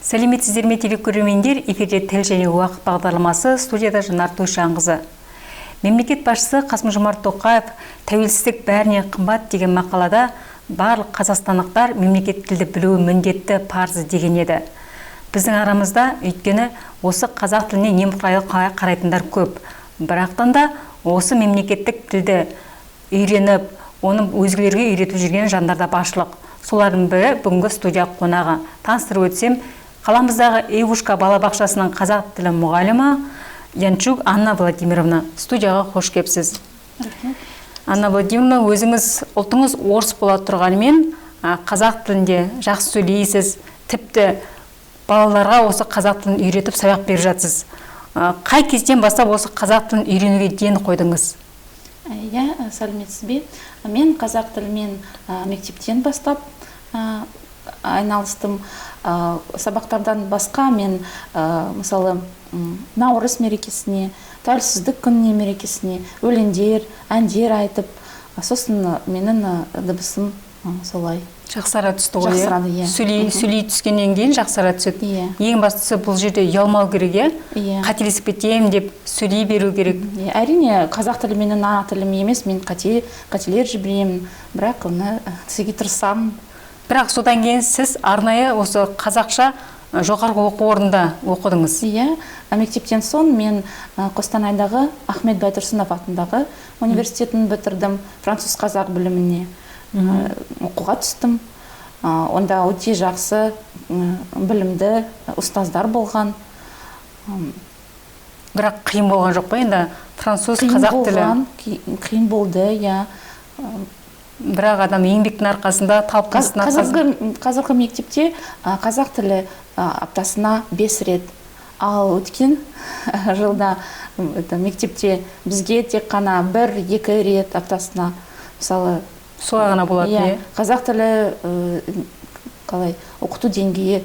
Сәлеметсіздер ме телекөрермендер, эфирде тіл және уақыт бағдарламасы, студияда Жанар Тойшанқызы. Мемлекет басшысы Қасым-Жомарт Тоқаев тәуелсіздік бәріне қымбат деген мақалада барлық қазақстандықтар мемлекет тілді білуі міндетті парызы деген еді. Біздің арамызда өйткені осы қазақ тіліне немқұрайлы қарайтындар көп. Бірақтан да осы мемлекеттік тілді үйреніп, оны өзгелерге үйретіп жүрген жандарда баршылық. Солардың бірі бүгінгі студия қонағы. Таныстырып өтсем, қаламыздағы Ивушка балабақшасының қазақ тілі мұғалімі Янчук Анна Владимировна. Студияға қош келіпсіз. Анна Владимировна, өзіңіз ұлтыңыз орыс бола тұрғанымен қазақ тілінде жақсы сөйлейсіз, тіпті балаларға осы қазақ тілін үйретіп сабақ беріп жатсыз. Қай кезден бастап осы қазақ тілін үйренуге ден қойдыңыз? Сәлеметсіз бе? Мен қазақ тілімен мектептен бастап айналыстым. Сабақтардан басқа мен мысалы Наурыз мерекесіне, тәуелсіздік күніне мерекесіне өлеңдер, әндер айтып, сосын менің дыбысым солай Жақсара түсті ғой. Жақсарады, иә. Сөйлей түскеннен кейін жақсара түседі. Иә. Ең бастысы бұл жерде ұялмау керек, Иә. қателесіп кетемін деп сөйлей беру керек. Әрине, қазақ тілі менің ана тілім емес, мен қателер жіберемін, бірақ оны тізеге тырысамын. Бірақ содан кейін сіз арнайы осы қазақша жоғарғы оқу орнында оқыдыңыз. Иә, мектептен соң мен Қостанайдағы Ахмет Байтұрсынов атындағы университетін бітірдім, француз-қазақ біліміне оқуға түстім. Онда өте жақсы білімді ұстаздар болған. Бірақ қиын болған жоқ па енді француз-қазақ тілі? Қиын болды, иә. Бірақ адам еңбектің арқасында, талпыныстың арқасында. Қазіргі мектепте қазақ тілі аптасына 5 рет. Ал өткен жылда мектепте бізге тек қана 1-2 рет аптасына, мысалы, солай ғана болады, иә. Қазақ тілі қалай оқыту деңгейі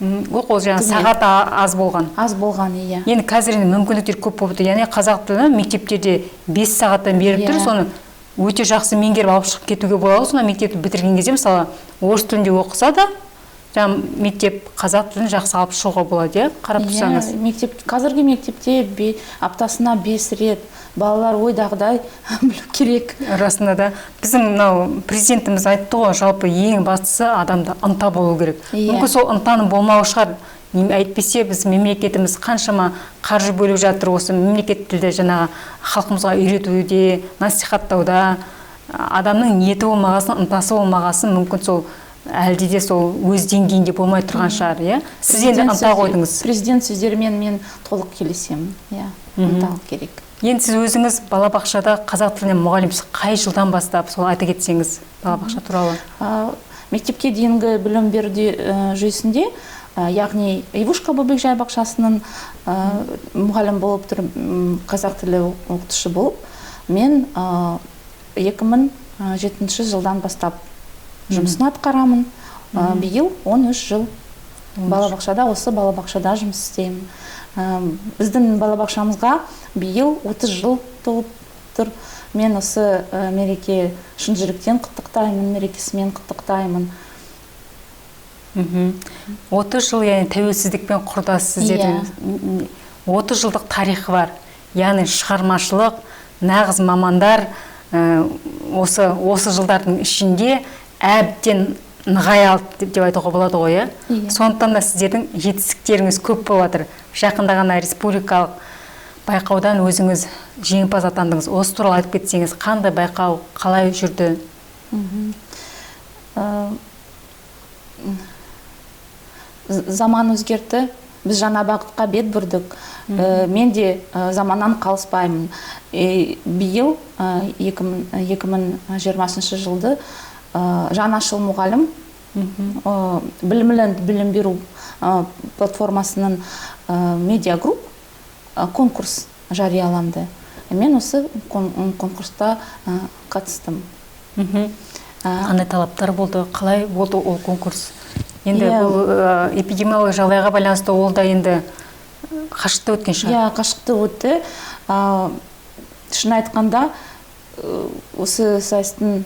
оқу жаңа сағат аз болған. Аз болған, иә. Енді қазір мүмкіндіктер көп болып тұр. Яғни қазақ тілі мектептерде 5 сағаттан беріп тұр, соны өте жақсы меңгеріп алып шығып кетуге болады. Соны мектепті бітірген кезде, мысалы, орыс тілінде оқыса да, мектеп қазақ тілін жақсы алып шығуға болады, қарап тұрсаңыз. Қазіргі мектепте аптасына 5 рет балалар ойдағыдай білу керек. Расында да біздің президентіміз айтты ғой, жалпы ең бастысы адамда ынта болу керек. Мүмкін сол ынтаның болмауы шығар. Әйтпесе біз мемлекетіміз қаншама қаржы бөліп жатыр осы мемлекет тілді жаңағы халқымызға үйретуде, насихаттауда. Адамның ниеті болмағасын, ынтасы болмағасын, мүмкін сол әлде де сол өз деңгейінде болмай тұрған шығар, иә? Сіз енді ынта қойдыңыз. Президент сөздерімен мен толық келісемін, иә, ынта керек. Енді сіз өзіңіз балабақшада қазақ тілінен мұғалімсіз, қай жылдан бастап сол айта кетсеңіз балабақша туралы? Мектепке дейінгі білім беру жүйесінде, яғни Ивушка бөбекжай бақшасының мұғалім болып тұрып, қазақ тілі оқытушы болып, мен 2007 жылдан бастап жұмысын атқарамын. Биыл 13 жыл осы балабақшада жұмыс істеймін. Біздің балабақшамызға биыл 30 жыл толып тұр. Мен осы мереке шын жүректен құттықтаймын, мерекесімен құттықтаймын. 30 жыл, яғни тәуелсіздікпен құрдас сіздердің 30 жылдық тарихы бар. Яғни шығармашылық, нағыз мамандар осы жылдардың ішінде әбден нығай алды деп айтуға болады ғой, иә? Сондықтан да сіздердің жетістіктеріңіз көп болып жатыр. Жақында ғана республикалық байқаудан өзіңіз жеңімпаз атандыңыз. Осы туралы айтып кетсеңіз, қандай байқау, қалай жүрді? Заман өзгерді, біз жаңа бағытқа бет бұрдық. Мен де заманнан қалыспаймын. Биыл 2020 жылды жаңашыл мұғалім білім беру платформасының медиагрупп конкурс жарияланды. Мен осы конкурста қатыстым. Қандай талаптар болды, қалай болды ол конкурс? Енді бұл эпидемиологиялық жағдайға байланысты ол да енді қашықты өткен шығар. Иә, қашықты өтті. Шын айтқанда осы сайыстың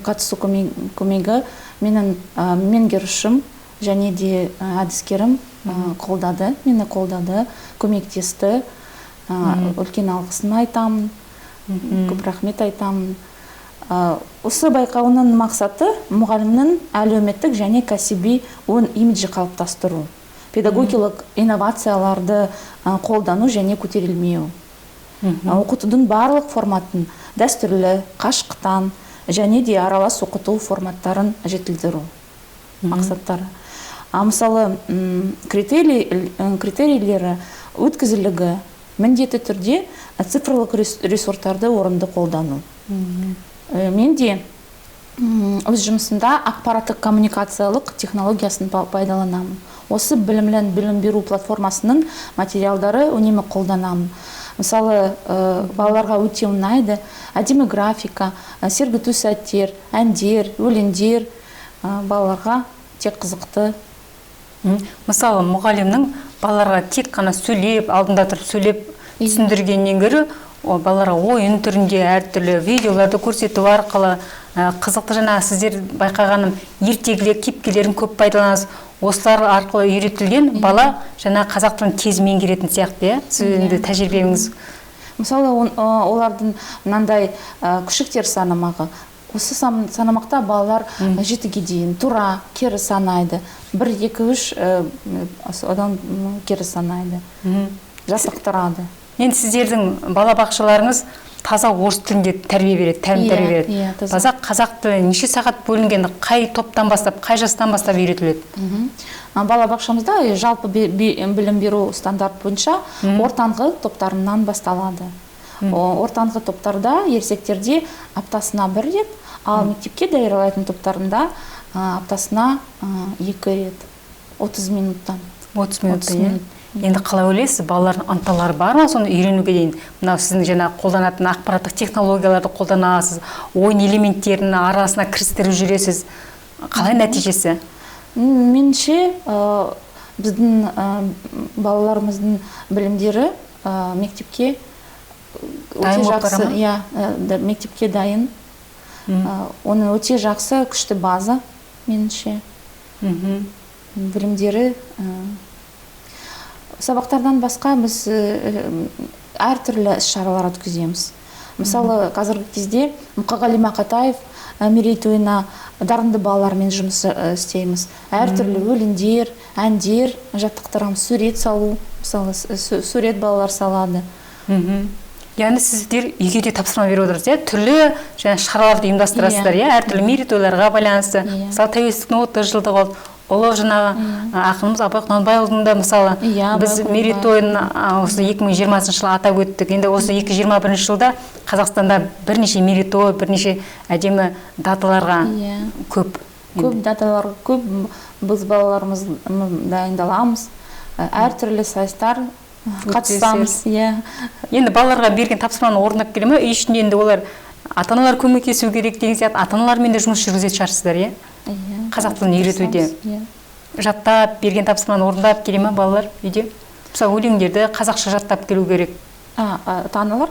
қатысу көмегі менің меңгерушім және де әдіскерім мені қолдады, көмектесті. Үлкен алғысын айтамын, көп рахмет айтамын. Осы байқауының мақсаты мұғалімнің әлеуметтік және кәсіби имиджі қалыптастыру, педагогикалық инновацияларды қолдану және көтерілмеу. Оқытудың барлық форматын дәстүрлі, қашықтан және де аралас оқыту форматтарын жетілдіру мақсаттары. Мысалы, критерийлері өткізілігі, міндетті түрде цифрлық ресурстарды орынды қолдану. Мен де өз жұмысында ақпараттық коммуникациялық технологиясын пайдаланамын. Осы білім беру платформасының материалдары үнемі қолданамын. Мысалы, балаларға өте ұнайды әдемі графика, сергіту сәттер, әндер, өлеңдер балаларға тек қызықты. Мысалы, мұғалімнің балаларға тек қана сөйлеп, алдында тұрып сөйлеп түсіндіргеннен гөрі, балаларға ойын түрінде әртүрлі видеоларды көрсету арқылы қызықты. Жаңа сіздер байқағаным, ертегілер, кейіпкерлерін көп пайдаланасыз. Осылар арқылы үйретілген бала жаңа қазақ тілін тез меңгеретін сияқты, сіздің тәжірибеңіз. Мысалы, олардың мынандай күшіктер санамағы. Осы санамақта балалар 7-ге дейін тура, кері санайды. 1, 2, 3 одан кері санайды. Жасықтырады. Енді сіздердің балабақшаларыңыз таза орыс тілінде тәрбие береді, тәлім тәрбие береді. Таза қазақ тілі неше сағат бөлінген, қай топтан бастап, қай жастан бастап үйретіледі? Балабақшамызда жалпы білім беру стандарт бойынша ортаңғы топтарынан басталады. Ортаңғы топтарда ересектерде аптасына 1 рет, ал мектепке даярлайтын топтарында аптасына 2 рет, 30 минуттан. 30 минуттан. Енді қалай ойлайсыз, балалардың ынталары бар ма соны үйренуге дейін? Мынау сіздің жаңа қолданатын ақпараттық технологияларды қолданасыз, ойын элементтерін арасына кірістіріп жүресіз. Қалай нәтижесі? Меніңше, біздің балаларымыздың білімдері мектепке өте жақсы, мектепке дайын. Оның өте жақсы, күшті база, меніңше. Білімдері сабақтардан басқа біз әртүрлі іс-шаралар өткіземіз. Мысалы, қазіргі кезде Мұқағали Мақатаев мерейтойына дарынды балалармен жұмыс істейміз. Әртүрлі өлеңдер, әндер жаттықтырамыз, сурет салу, мысалы, сурет балалар салады. Яғни сіздер үйге де тапсырма беріп отырсыз, түрлі шараларды ұйымдастырасыздар, әртүрлі мерейтойларға байланысты. Мысалы, тәуелсіздіктің 30 жылдығы болды. Олар жаңағы ақынымыз Абай Құнанбайұлының да мысалы біз мерейтойын осы 2020 жылы атап өттік. Енді осы 2021 жылда Қазақстанда бірнеше мерейтой, бірнеше әдемі даталарға көп. Көп даталарға көп, біз балаларымыз дайындаламыз, әртүрлі сайыстар қатысамыз. Енді балаларға берген тапсырманы орындап келе ме? Үй ішінде енді олар ата-аналар көмектесу керек деген сияқты, ата-аналармен де жұмыс жүргізетін шығарсыздар, қазақ тілін үйретуде. Жаттап берген тапсырманы орындап келе ме балалар үйде? Мысалы, өлеңдерді қазақша жаттап келу керек. Ата-аналар?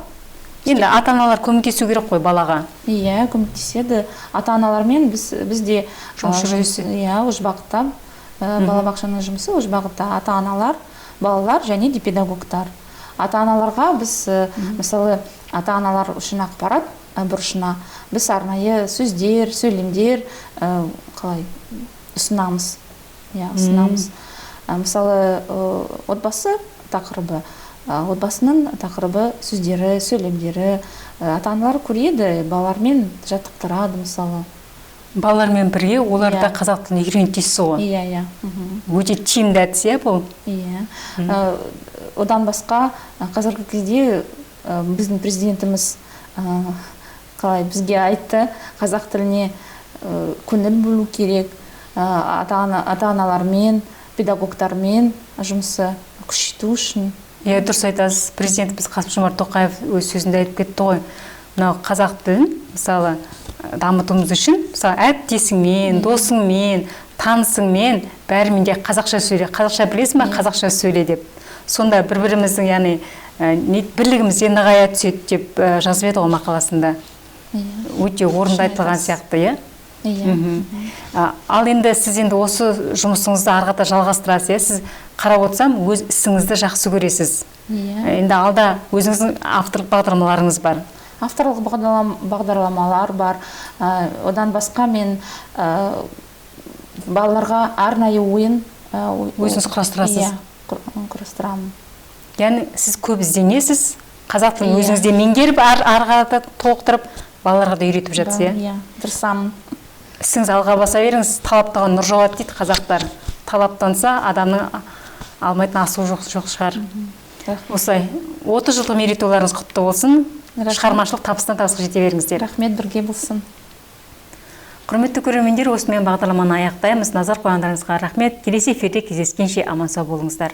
Енді ата-аналар көмектесу керек қой балаға. Көмектеседі. Ата-аналармен бізде жұмыс жүргізеді. Өз бағытта балабақшаның жұмысы, өз бағытта ата-аналар, балалар және де педагогтар. Ата-аналарға біз, мысалы, ата-аналар үшін ақпарат бұрышына біз арнайы сөздер, сөйлемдер қалай ұсынамыз. Мысалы, отбасы тақырыбы, отбасының тақырыбы сөздері, сөйлемдері, ата-аналар көреді, балалармен жаттықтырады, мысалы. Балалармен бірге оларда қазақ тілін үйренетесіз ғой. Өте тиімді әдіс, бұл? Одан басқа қазіргі кезде біздің президентіміз қалай бізге айтты, қазақ тіліне көңіл бөлу керек, ата-аналармен, педагогтармен жұмысы күшейту үшін. Дұрыс айтасыз, президентіміз Қасым-Жомарт Тоқаев өз сөзінде айтып кетті ғой. Мынау қазақ тілін, мысалы, дамытуымыз үшін, мысалы, әріптесіңмен, досыңмен, танысыңмен бәрімен де қазақша сөйле. Қазақша білесің бе, қазақша сөйле деп. Сонда бір-біріміздің, яғни бірлігімізде нығая түседі деп жазып еді ғой мақаласында. Өте орынды айтылған сияқты, иә? Ал енді сіз енді осы жұмысыңызды ары қарата жалғастырасыз, сіз қарап отырсам өз ісіңізді жақсы көресіз. Енді алда өзіңіздің авторлық бағдарламаларыңыз бар. Авторлық бағдарламалар бар. Одан басқа мен балаларға арнайы ойын өзіңіз құрастырасыз. Құрастырамын. Яғни сіз көп ізденесіз, қазақ тілін өзіңізде меңгеріп, ары қарата толықтырып, балаларға да үйретіп жатсыз, иә? Тырысамын. Ісіңіз алға баса беріңіз, талаптаған нұр жауады дейді қазақтар. Талаптанса, адамның алмайтын асуы жоқ шығар. Осылай, 30 жылдық мерейтойларыңыз құтты болсын. Шығармашылық табыстан табысқа жете беріңіздер. Рахмет, бірге болсын. Құрметті көрермендер, осымен бағдарламаны аяқтаймыз. Назар қойғандарыңызға рахмет. Келесі эфирде кездескенше аман сау болыңыздар.